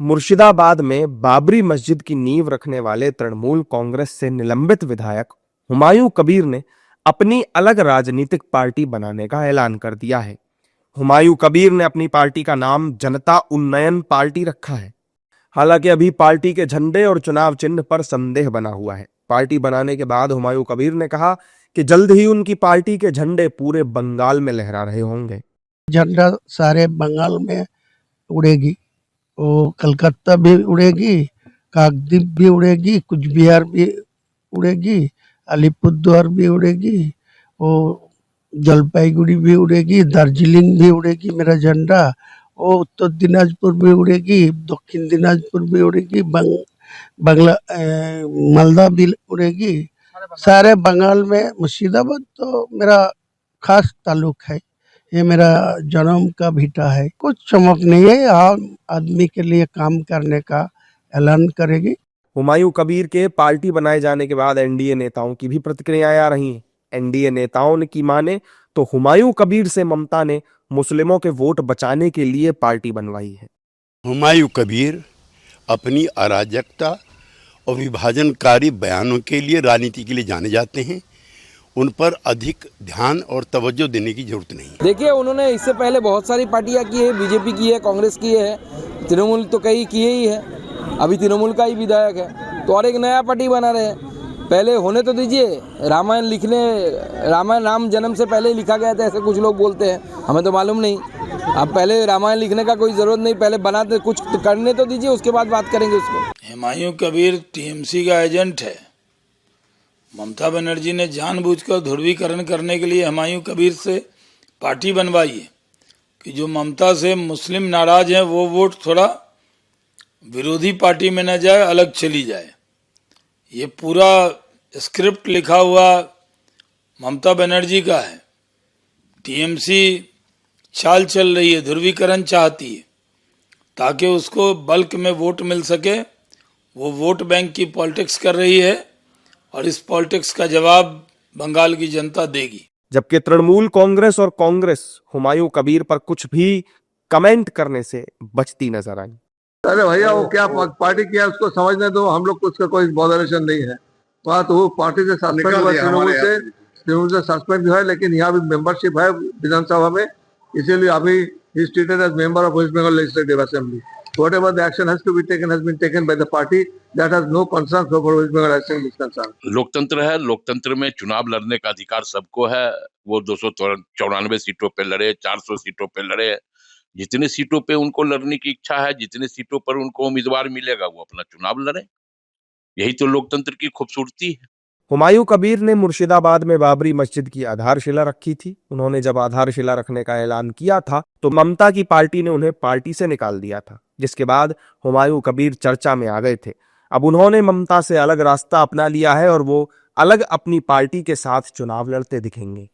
मुर्शिदाबाद में बाबरी मस्जिद की नींव रखने वाले तृणमूल कांग्रेस से निलंबित विधायक हुमायूं कबीर ने अपनी अलग राजनीतिक पार्टी बनाने का ऐलान कर दिया है। हुमायूं कबीर ने अपनी पार्टी का नाम जनता उन्नयन पार्टी रखा है। हालांकि अभी पार्टी के झंडे और चुनाव चिन्ह पर संदेह बना हुआ है। पार्टी बनाने के बाद हुमायूं कबीर ने कहा कि जल्द ही उनकी पार्टी के झंडे पूरे बंगाल में लहरा रहे होंगे। झंडा सारे बंगाल में उड़ेगी, वो कलकत्ता भी उड़ेगी, काकद्वीप भी उड़ेगी, कुछ बिहार भी उड़ेगी, अलीपुरद्वार भी उड़ेगी, वो जलपाईगुड़ी भी उड़ेगी, दार्जिलिंग भी उड़ेगी मेरा झंडा, वो उत्तर दिनाजपुर भी उड़ेगी, दक्षिण दिनाजपुर भी उड़ेगी, मालदा भी उड़ेगी, सारे बंगाल में। मुर्शिदाबाद तो मेरा खास ताल्लुक है, ये मेरा जन्म का भिटा है। कुछ चमक नहीं है, आम आदमी के लिए काम करने का ऐलान करेगी। हुमायूं कबीर के पार्टी बनाए जाने के बाद एनडीए नेताओं की भी प्रतिक्रियाएं आ रही हैं। एनडीए नेताओं ने की माने तो हुमायूं कबीर से ममता ने मुस्लिमों के वोट बचाने के लिए पार्टी बनवाई है। हुमायूं कबीर अपनी अराजकता और विभाजनकारी बयानों के लिए राजनीति के लिए जाने जाते हैं। उन पर अधिक ध्यान और तवज्जो देने की जरूरत नहीं। देखिए, उन्होंने इससे पहले बहुत सारी पार्टियां की है, बीजेपी की है, कांग्रेस की है, तृणमूल तो कई किए ही है, अभी तृणमूल का ही विधायक है, तो और एक नया पार्टी बना रहे हैं। पहले होने तो दीजिए। रामायण राम जन्म से पहले ही लिखा गया था, ऐसे कुछ लोग बोलते हैं, हमें तो मालूम नहीं। अब पहले रामायण लिखने का कोई जरूरत नहीं, पहले बनाते कुछ तो करने तो दीजिए, उसके बाद बात करेंगे उस पर। हुमायूं कबीर टीएमसी का एजेंट है। ममता बनर्जी ने जानबूझकर ध्रुवीकरण करने के लिए हुमायूं कबीर से पार्टी बनवाई है कि जो ममता से मुस्लिम नाराज हैं वो वोट थोड़ा विरोधी पार्टी में न जाए, अलग चली जाए। ये पूरा स्क्रिप्ट लिखा हुआ ममता बनर्जी का है। टीएमसी चाल चल रही है, ध्रुवीकरण चाहती है ताकि उसको बल्क में वोट मिल सके। वो वोट बैंक की पॉलिटिक्स कर रही है और इस पॉलिटिक्स का जवाब बंगाल की जनता देगी। जबकि तृणमूल कांग्रेस और कांग्रेस हुमायूं कबीर पर कुछ भी कमेंट करने से बचती नजर आई। अरे भैया, वो क्या पार्टी किया उसको समझने दो, हम लोग को उसका कोई बॉदरेशन नहीं है। बात वो पार्टी से सस्पेंड हुआ, तृणमूल से सस्पेंड हुआ है, लेकिन यहाँ भी मेंबरशिप है विधानसभा में, इसीलिए अभी ही is treated as member of West Bengal legislative assembly. Whatever the action has to be taken has been taken by the party that has no concern for West Bengal Assembly is concerned. लोकतंत्र है, लोकतंत्र में चुनाव लड़ने का अधिकार सबको है। वो 294 सीटों पे लड़े, 400 सीटों पे लड़े, जितने सीटों पे उनको लड़ने की इच्छा है, जितने सीटों पर उनको उम्मीदवार मिलेगा वो अपना चुनाव लड़े। यही तो लोकतंत्र की खूबसूरती है। हुमायूं कबीर ने मुर्शिदाबाद में बाबरी मस्जिद की आधारशिला रखी थी। उन्होंने जब आधारशिला रखने का ऐलान किया था तो ममता की पार्टी ने उन्हें पार्टी से निकाल दिया था, जिसके बाद हुमायूं कबीर चर्चा में आ गए थे। अब उन्होंने ममता से अलग रास्ता अपना लिया है और वो अलग अपनी पार्टी के साथ चुनाव लड़ते दिखेंगे।